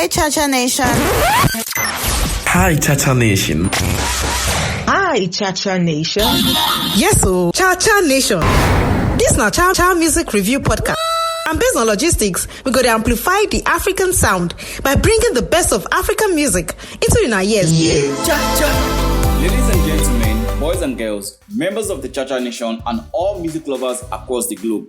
Hey Cha-Cha Nation. Hi Cha-Cha Nation. Hi Cha-Cha Nation. Yes, so Cha-Cha Nation. This is not Cha-Cha Music Review Podcast. And based on logistics, we're going to amplify the African sound by bringing the best of African music into your ears. Yeah. Cha-Cha. Ladies and gentlemen, boys and girls, members of the Cha-Cha Nation and all music lovers across the globe,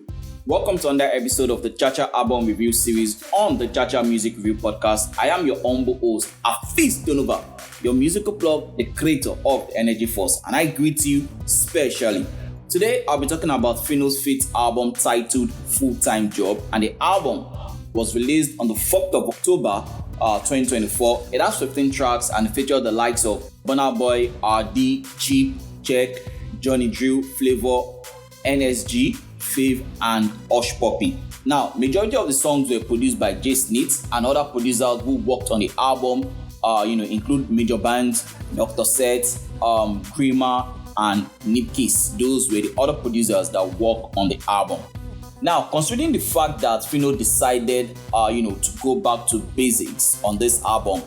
welcome to another episode of the Cha-Cha Album Review Series on the Cha-Cha Music Review Podcast. I am your humble host, Hafeestonova Your Musical Plug, the creator of the Energy Force, and I greet you specially. Today, I'll be talking about Phyno's fifth album titled Full-Time Job, and the album was released on the 4th of October 2024. It has 15 tracks and featured the likes of Burna, ArrDee, Cheque, Drille, Flavour, NSG, Fave, and Hushpuppi. Now, majority of the songs were produced by Jaysynths and other producers who worked on the album, include Banjz, Duktor, Sett, Greamar, and Niphkeys. Those were the other producers that worked on the album. Now, considering the fact that Phyno decided, to go back to basics on this album,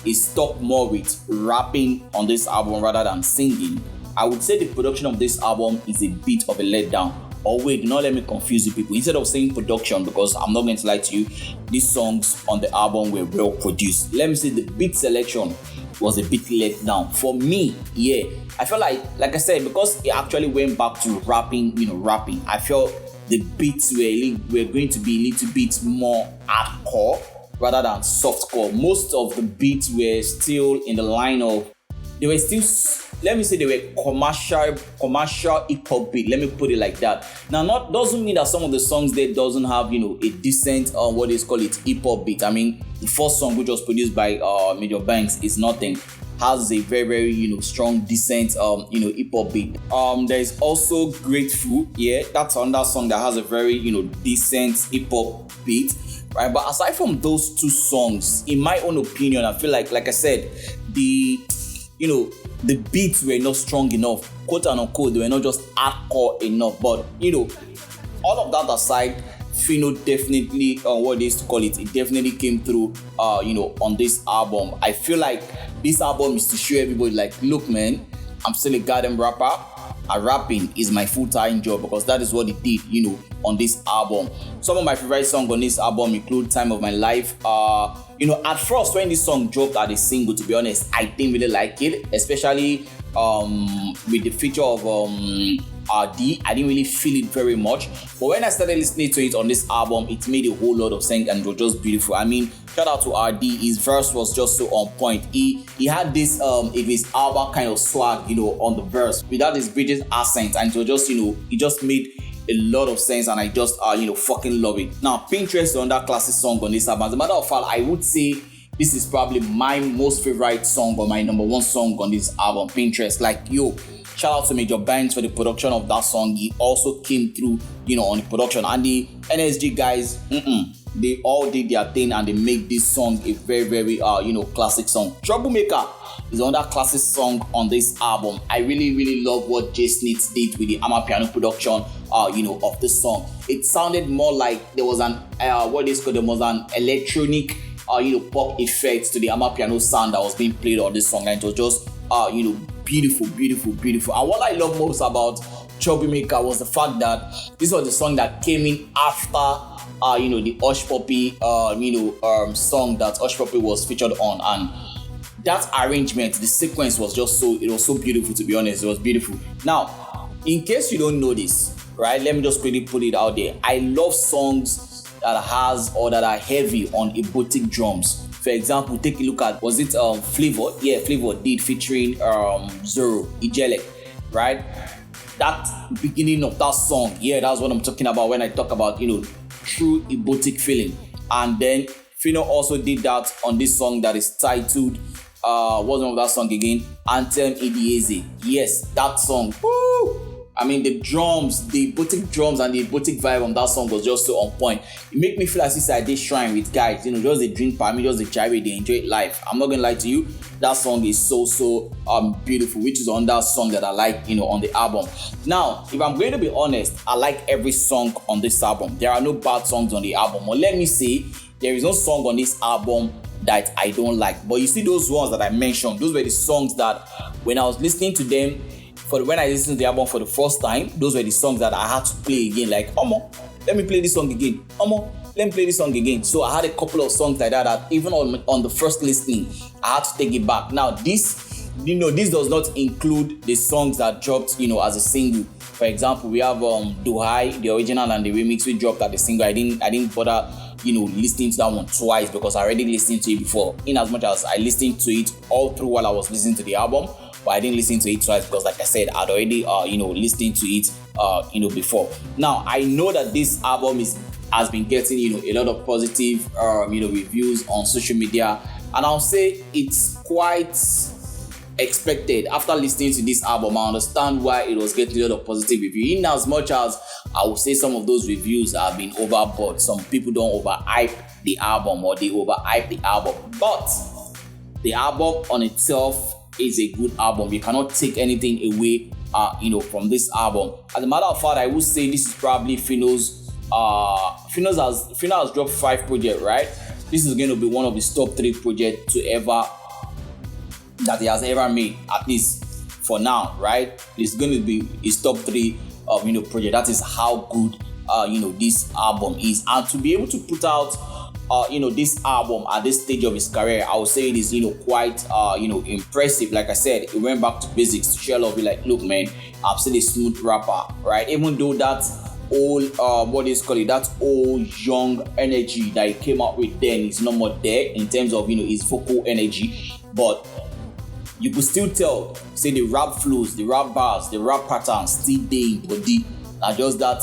he stuck more with rapping on this album rather than singing. I would say the production of this album is a bit of a letdown. Or wait, do not let me confuse you people. Instead of saying production, because I'm not going to lie to you, these songs on the album were well produced. Let me say the beat selection was a bit let down. For me, yeah, I felt like I said, because it actually went back to rapping, I felt the beats were going to be a little bit more hardcore rather than softcore. Most of the beats were still in the line of, they were still, let me say they were commercial hip-hop beat. Let me put it like that. Now, doesn't mean that some of the songs there doesn't have, a decent, hip-hop beat. The first song, which was produced by Banjz, Is Nothing, has a very, very, strong, decent, hip-hop beat. There's also Grateful. Yeah, that's another song that has a very, decent hip-hop beat. Right, but aside from those two songs, in my own opinion, I feel like I said, the beats were not strong enough, quote and unquote. They were not just hardcore enough. But all of that aside, Phyno definitely, it definitely came through, on this album. I feel like this album is to show everybody, like, look, man, I'm still a goddamn rapper. And rapping is my full-time job, because that is what he did, on this album. Some of my favorite songs on this album include Time of My Life. At first, when this song dropped as a single, to be honest, I didn't really like it, especially with the feature of ArrDee. I didn't really feel it very much. But when I started listening to it on this album, it made a whole lot of sense and it was just beautiful. Shout out to ArrDee. His verse was just so on point. He had this his album kind of swag, on the verse without his British accent, and it was just, it just made a lot of sense, and I just fucking love it. Now, Pinterest is another classic song on this album. As a matter of fact, I would say this is probably my most favorite song, or my number one song on this album, Pinterest. Shout out to Banjz for the production of that song. He also came through, on the production. And the NSG guys, they all did their thing, and they make this song a very, very, classic song. Troublemaker is another classic song on this album. I really, really love what Jaysynths did with the amapiano production, of this song. It sounded more like there was an, electronic, pop effect to the amapiano sound that was being played on this song, and it was just, beautiful. And what I love most about Troublemaker was the fact that this was the song that came in after the Hushpuppi song that Hushpuppi was featured on, and that arrangement, the sequence was just so beautiful, to be honest. It was beautiful. Now, in case you don't know this, right, let me just quickly put it out there. I love songs that that are heavy on erotic drums. For example, take a look at, was it Flavour? Yeah, Flavour did featuring Zoro, Ijele, right? That beginning of that song, yeah, that's what I'm talking about when I talk about, true erotic feeling. And then Phyno also did that on this song that is titled, what's the name of that song again? Anthem Idieze. Yes, that song. Woo! The drums, the erotic drums and the erotic vibe on that song was just so on point. It make me feel as if I did shrine with guys, just a drink for me, just a gyrate, they enjoy life. I'm not gonna lie to you, that song is so beautiful, which is on that song that I like, on the album. Now, if I'm going to be honest, I like every song on this album. There are no bad songs on the album. Or let me say, there is no song on this album that I don't like. But you see those ones that I mentioned, those were the songs that when I was listening to them, when I listened to the album for the first time, those were the songs that I had to play again. Like, let me play this song again. Let me play this song again. So I had a couple of songs like that even on the first listening, I had to take it back. Now this does not include the songs that dropped, as a single. For example, we have Duhai, the original and the remix we dropped as a single. I didn't bother, listening to that one twice because I already listened to it before. In as much as I listened to it all through while I was listening to the album, but I didn't listen to it twice because, like I said, I'd already, listened to it, before. Now I know that this album has been getting, a lot of positive, reviews on social media, and I'll say it's quite expected. After listening to this album, I understand why it was getting a lot of positive review. In as much as I would say some of those reviews have been overboard. Some people don't overhype the album or they overhype the album, but the album on itself is a good album. You cannot take anything away, from this album. As a matter of fact, I would say this is probably Phyno has dropped 5 projects, right? This is going to be one of his top 3 projects that he has ever made, at least for now, right? It's going to be his top 3 project. That is how good this album is, and to be able to put out this album at this stage of his career, I would say it is quite impressive. Like I said, he went back to basics to share love. Be like, look, man, I'm still a smooth rapper, right? Even though that old that old young energy that he came up with then is no more there in terms of his vocal energy, but you could still tell, say the rap flows, the rap bars, the rap patterns still there in body. Now just that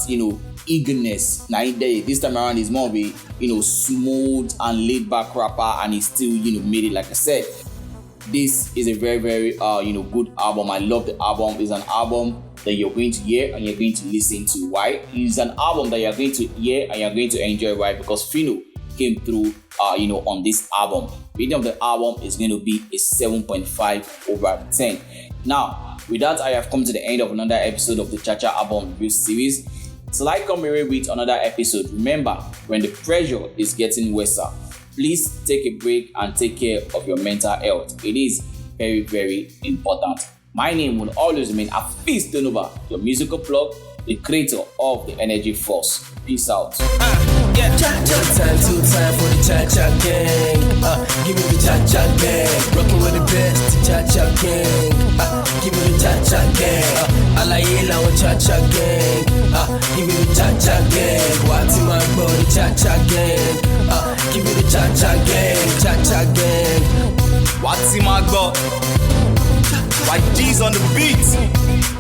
eagerness. Now this time around is more of a smooth and laid back rapper, and he still made it. Like I said, this is a very, very good album. I love the album. It's an album that you're going to hear and you're going to listen to. Why? It's an album that you're going to hear and you're going to enjoy. Why? Because Phyno came through on this album. Rating of the album is going to be a 7.5 over 10. Now, with that, I have come to the end of another episode of the Cha album review series. Till I come away with another episode, remember, when the pressure is getting worse, please take a break and take care of your mental health. It is very, very important. My name will always remain Hafeestonova Your Musical Plug, the creator of the Energy Force. Peace out. Yeah, time for the Cha gang. Give me the Cha gang. Rocking with the best, the Cha gang. Give me the Cha gang. I like it like Cha gang. Give me the Cha gang. What's in my body, Cha gang. Give me the Cha gang. Cha gang. What's in my body? Like G's on the beat.